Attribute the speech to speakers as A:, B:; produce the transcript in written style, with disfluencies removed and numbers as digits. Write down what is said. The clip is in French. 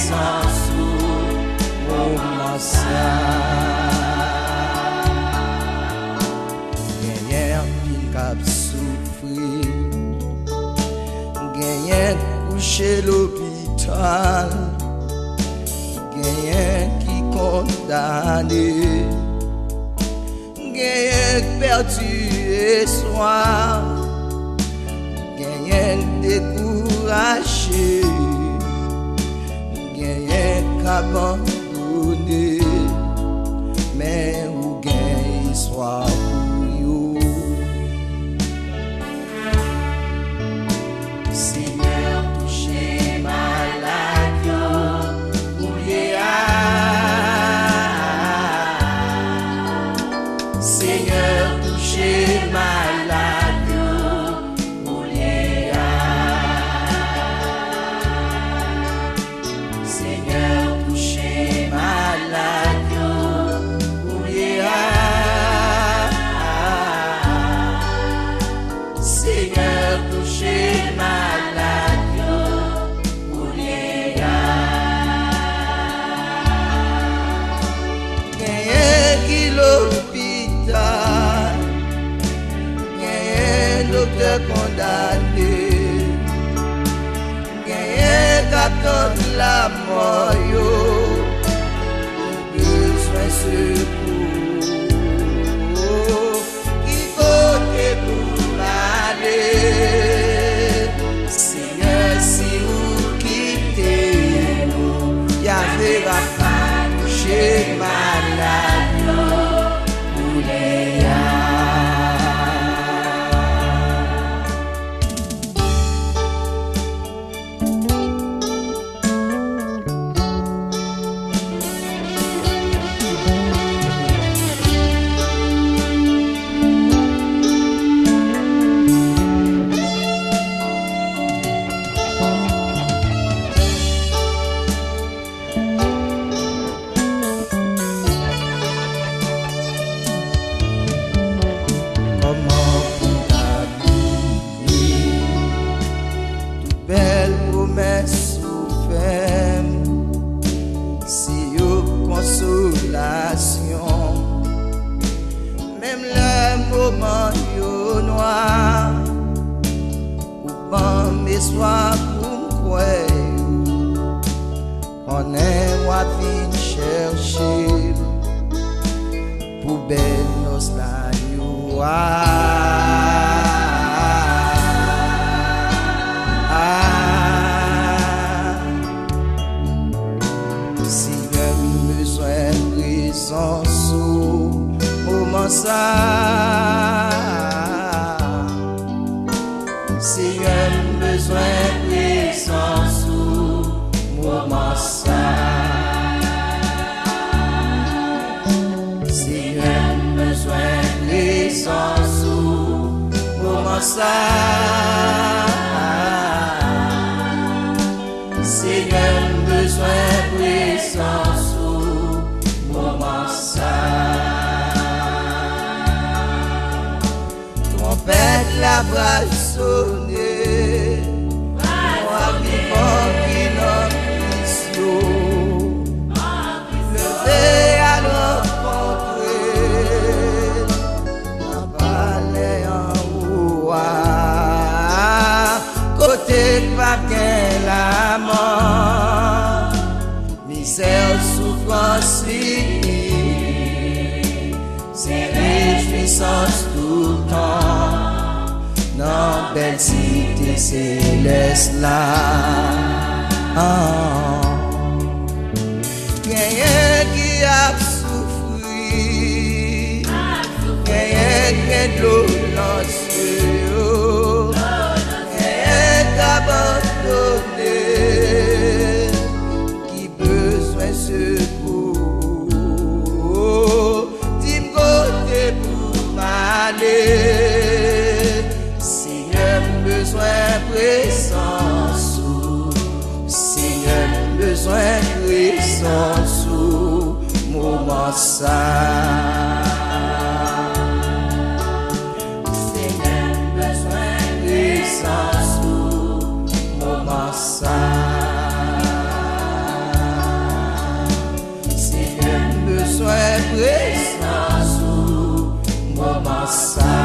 A: présence moment ça. Gagnant pile cap souffrir, gagnant couché l'hôpital, gagnant qui condamné, gagnant perdu espoir, gagnant découragé, gagnant abandonné, mais où gagne soit pour you. Seigneur touché malade, oublié Seigneur touché malade, oublié Seigneur touché malade, oublié Seigneur touché malade, oublié qui l'hôpital, docteur condamné, capteur de la mort, besoin de secours, qui côté pour aller. Seigneur, si vous quittez nous, Yahvé va pas toucher malade pour les même le moment yo noir, ou ban mes soirs pour m'croire, on est moi vin chercher, pour belle nos la yo si j'ai besoin de présence moment ça, si j'ai besoin de présence moment ça, si j'ai besoin de présence moment ça, si j'ai besoin de présence moment ça. Trompette la braille sonnée, moi vivant qui n'en levé à l'encontrer, la balai en haut, côté pas qu'un la mort, misère, souffrance, c'est réjouissance tout le temps. Non, belle cité céleste là. Quelqu'un qui a souffert, quelqu'un qui a de l'eau dans les yeux, quelqu'un qui a abandonné, qui besoin de secours, dis-moi côté pour m'aller. Besoin de présence, Seigneur, besoin de présence, moment ça. Seigneur, besoin de présence, moment ça. sa